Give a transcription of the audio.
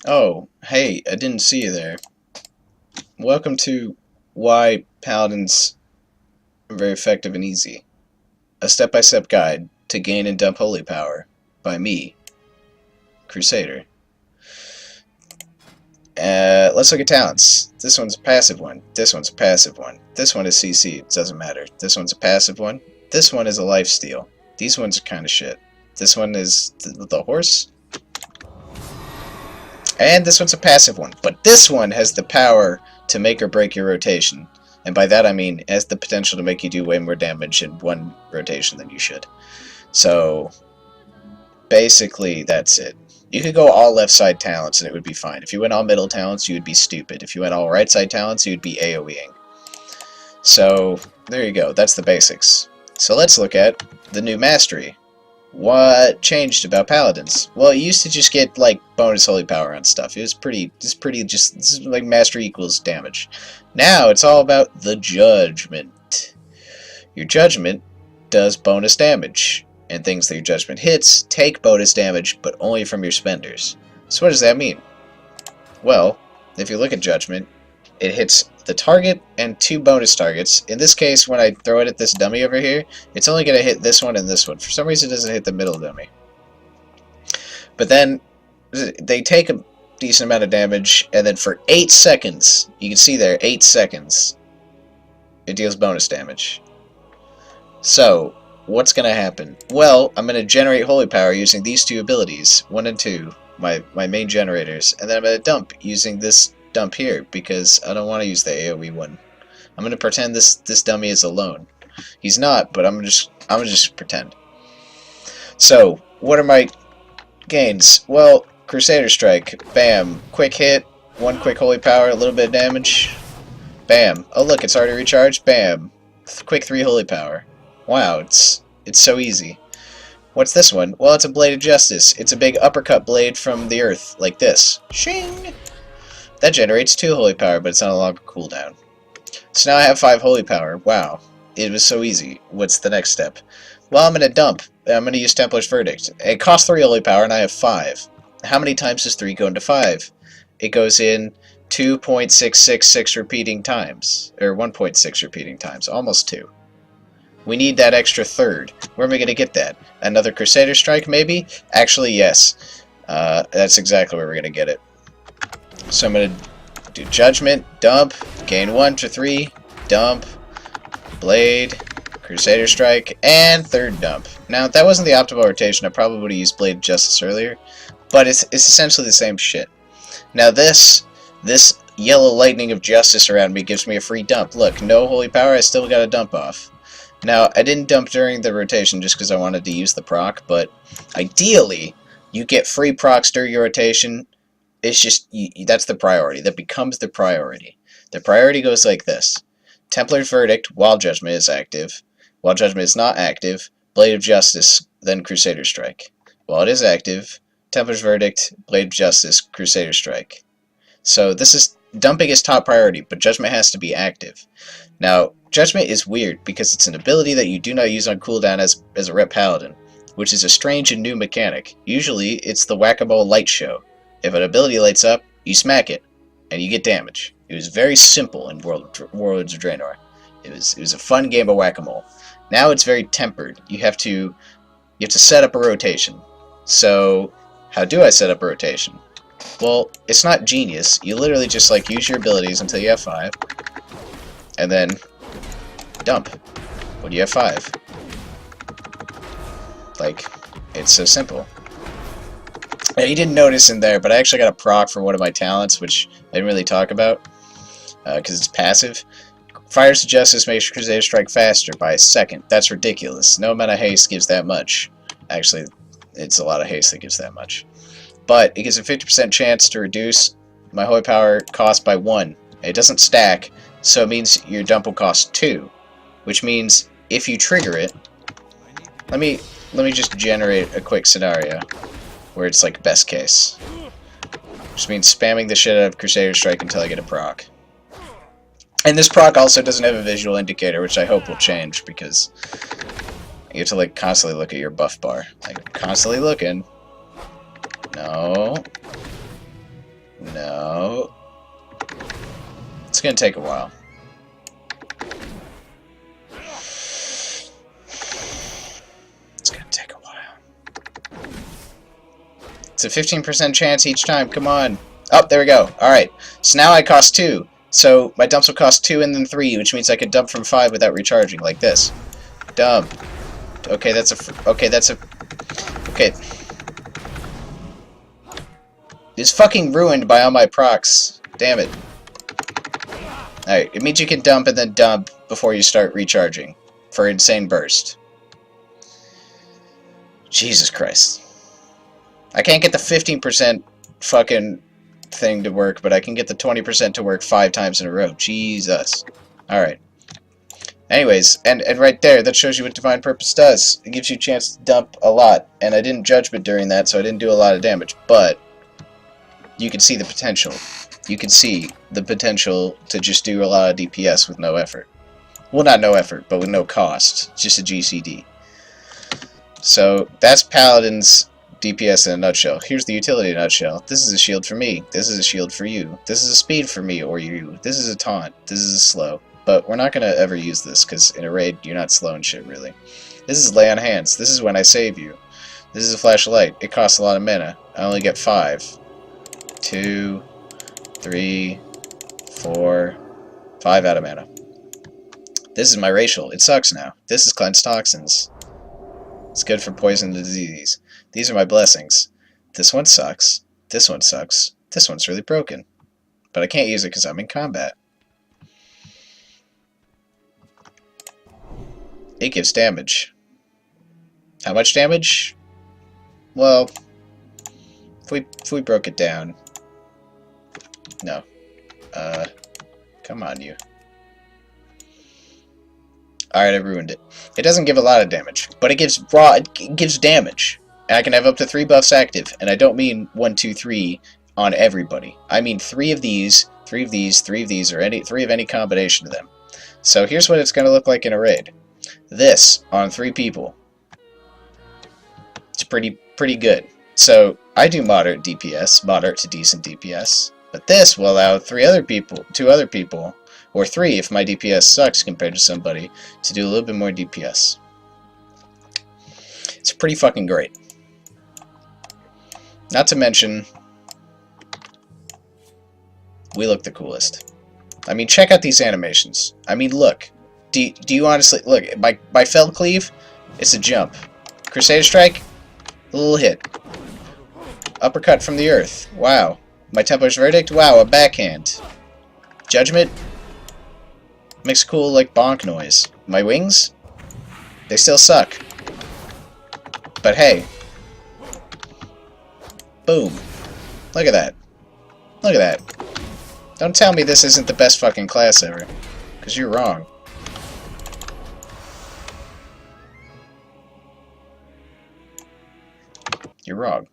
Oh, hey, I didn't see you there. Welcome to Why Paladins are Very Effective and Easy. A step-by-step guide to gain and dump holy power by me, Crusader. Let's look at talents. This one's a passive one. This one's a passive one. This one is CC. It doesn't matter. This one's a passive one. This one is a lifesteal. These ones are kind of shit. This one is the horse. And this one's a passive one. But this one has the power to make or break your rotation. And by that I mean it has the potential to make you do way more damage in one rotation than you should. So basically that's it. You could go all left side talents and it would be fine. If you went all middle talents, you would be stupid. If you went all right side talents, you'd be AoEing. So there you go. That's the basics. So let's look at the new mastery. What changed about paladins? Well, it used to just get like bonus holy power on stuff. It was pretty just this is like mastery equals damage. Now it's all about the judgment. Your judgment does bonus damage, and things that your judgment hits take bonus damage, but only from your spenders. So what does that mean? Well, if you look at judgment, it hits the target and 2 bonus targets. In this case, when I throw it at this dummy over here, it's only going to hit this one and this one. For some reason, it doesn't hit the middle dummy. But then, they take a decent amount of damage, and then for 8 seconds, you can see there, 8 seconds, it deals bonus damage. So, what's going to happen? Well, I'm going to generate holy power using these 2 abilities, 1 and 2, my main generators, and then I'm going to dump using this dump here because I don't want to use the AoE one. I'm gonna pretend this dummy is alone. He's not, but I'm gonna just pretend. So what are my gains? Well, Crusader Strike, bam, quick hit, 1 quick holy power, a little bit of damage, bam. Oh look, it's already recharged, bam, quick 3 holy power. Wow, it's so easy. What's this one? Well, it's a Blade of Justice. It's a big uppercut blade from the earth, like this. Shing! That generates 2 holy power, but it's on a longer cooldown. So now I have 5 holy power. Wow. It was so easy. What's the next step? Well, I'm going to dump. I'm going to use Templar's Verdict. It costs 3 holy power, and I have 5. How many times does 3 go into 5? It goes in 2.666 repeating times. Or 1.6 repeating times. Almost 2. We need that extra third. Where am I going to get that? Another Crusader Strike, maybe? Actually, yes. That's exactly where we're going to get it. So I'm going to do Judgment, Dump, gain 1 to 3, Dump, Blade, Crusader Strike, and third Dump. Now, that wasn't the optimal rotation. I probably would have used Blade of Justice earlier, but it's essentially the same shit. Now this yellow lightning of justice around me gives me a free dump. Look, no holy power, I still got a dump off. Now, I didn't dump during the rotation just because I wanted to use the proc, but ideally, you get free procs during your rotation. It's just, that's the priority. That becomes the priority. The priority goes like this. Templar's Verdict, while Judgment is active. While Judgment is not active, Blade of Justice, then Crusader Strike. While it is active, Templar's Verdict, Blade of Justice, Crusader Strike. So this is, dumping is top priority, but Judgment has to be active. Now, Judgment is weird because it's an ability that you do not use on cooldown as a Ret Paladin, which is a strange and new mechanic. Usually, it's the whack-a-mole light show. If an ability lights up, you smack it, and you get damage. It was very simple in Worlds of Draenor. It was a fun game of whack-a-mole. Now it's very tempered. You have to set up a rotation. So, how do I set up a rotation? Well, it's not genius. You literally just like use your abilities until you have 5, and then dump when you have 5. Like, it's so simple. Now, you didn't notice in there, but I actually got a proc for one of my talents, which I didn't really talk about, because it's passive. Fires to Justice makes Crusader Strike faster by a second. That's ridiculous. No amount of haste gives that much. Actually, it's a lot of haste that gives that much. But it gives a 50% chance to reduce my holy power cost by 1. It doesn't stack, so it means your dump will cost 2. Which means, if you trigger it... Let me just generate a quick scenario where it's like best case. Which means spamming the shit out of Crusader Strike until I get a proc. And this proc also doesn't have a visual indicator, which I hope will change, because you have to like constantly look at your buff bar. Like, constantly looking. No. No. It's gonna take a while. It's gonna take a while. It's a 15% chance each time. Come on. Oh, there we go. Alright. So now I cost 2. So my dumps will cost 2 and then 3, which means I could dump from 5 without recharging, like this. Dump. Okay, that's a... Okay. It's fucking ruined by all my procs. Damn it. Alright, it means you can dump and then dump before you start recharging. For insane burst. Jesus Christ. I can't get the 15% fucking thing to work, but I can get the 20% to work 5 times in a row. Jesus. Alright. Anyways, and right there, that shows you what Divine Purpose does. It gives you a chance to dump a lot, and I didn't Judgment during that, so I didn't do a lot of damage, but you can see the potential. You can see the potential to just do a lot of DPS with no effort. Well, not no effort, but with no cost. Just a GCD. So, that's Paladin's DPS in a nutshell. Here's the utility in a nutshell. This is a shield for me. This is a shield for you. This is a speed for me or you. This is a taunt. This is a slow. But we're not going to ever use this, because in a raid, you're not slowing shit, really. This is Lay on Hands. This is when I save you. This is a Flash of Light. It costs a lot of mana. I only get 5. 2, 3, 4, 5 out of mana. This is my Racial. It sucks now. This is Cleanse Toxins. It's good for poison and disease. These are my blessings. This one sucks. This one sucks. This one's really broken. But I can't use it because I'm in combat. It gives damage. How much damage? Well, if we broke it down. No. Come on, you. Alright, I ruined it. It doesn't give a lot of damage, but it gives it gives damage. And I can have up to 3 buffs active, and I don't mean 1, 2, 3 on everybody. I mean 3 of these, 3 of these, 3 of these, or 3 of any combination of them. So here's what it's going to look like in a raid. This on 3 people. It's pretty good. So I do moderate DPS, moderate to decent DPS, but this will allow 2 other people, or 3 if my DPS sucks compared to somebody, to do a little bit more DPS. It's pretty fucking great. Not to mention, we look the coolest. I mean, check out these animations. I mean, look. Do you honestly... Look, my Fell Cleave, it's a jump. Crusader Strike, a little hit. Uppercut from the earth. Wow. My Templar's Verdict, wow, a backhand. Judgment, makes a cool, like, bonk noise. My wings, they still suck. But hey. Boom. Look at that. Look at that. Don't tell me this isn't the best fucking class ever. Because you're wrong. You're wrong.